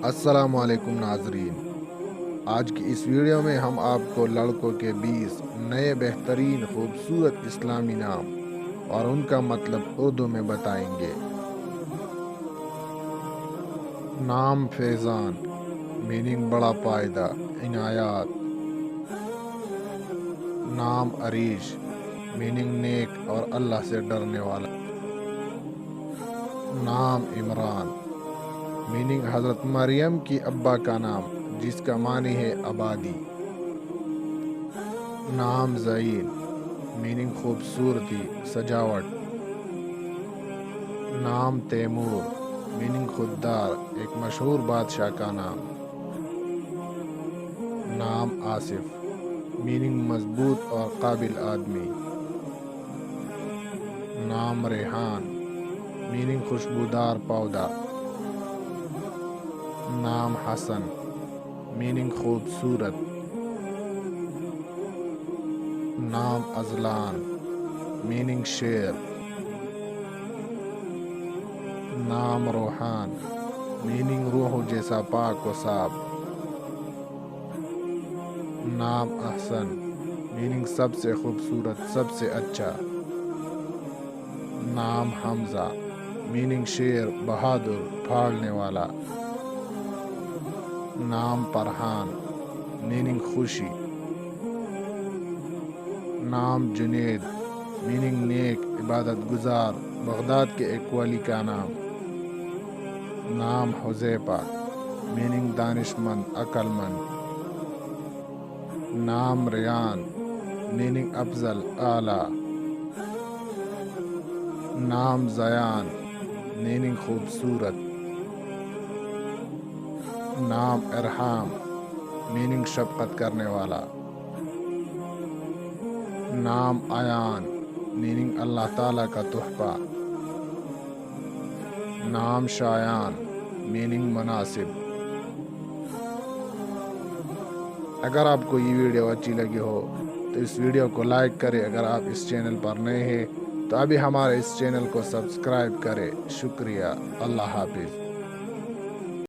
السلام علیکم ناظرین، آج کی اس ویڈیو میں ہم آپ کو لڑکوں کے 20 نئے بہترین خوبصورت اسلامی نام اور ان کا مطلب اردو میں بتائیں گے۔ نام فیضان، میننگ بڑا پائیدہ، عنایات۔ نام عریش، میننگ نیک اور اللہ سے ڈرنے والا۔ نام عمران، میننگ حضرت مریم کی ابا کا نام جس کا معنی ہے آبادی۔ نام زعین، میننگ خوبصورتی، سجاوٹ۔ نام تیمور، میننگ خوددار، ایک مشہور بادشاہ کا نام۔ نام آصف، میننگ مضبوط اور قابل آدمی۔ نام ریحان، میننگ خوشبودار پودا۔ نام حسن، میننگ خوبصورت۔ نام ازلان، میننگ شیر۔ نام روحان، میننگ روح جیسا پاک و صاف۔ نام احسن، میننگ سب سے خوبصورت، سب سے اچھا۔ نام حمزہ، میننگ شیر، بہادر، پھاڑنے والا۔ نام فرحان، میننگ خوشی۔ نام جنید، میننگ نیک، عبادت گزار، بغداد کے ایک ولی کا نام۔ نام حذیفہ، میننگ دانش مند، عقل مند۔ نام ریان، میننگ افضل، اعلیٰ۔ نام زیان، میننگ خوبصورت۔ نام ارحام، میننگ شفقت کرنے والا۔ نام عیان، میننگ اللہ تعالیٰ کا تحفہ۔ نام شایان، میننگ مناسب۔ اگر آپ کو یہ ویڈیو اچھی لگی ہو تو اس ویڈیو کو لائک کریں۔ اگر آپ اس چینل پر نئے ہیں تو ابھی ہمارے اس چینل کو سبسکرائب کریں۔ شکریہ، اللہ حافظ۔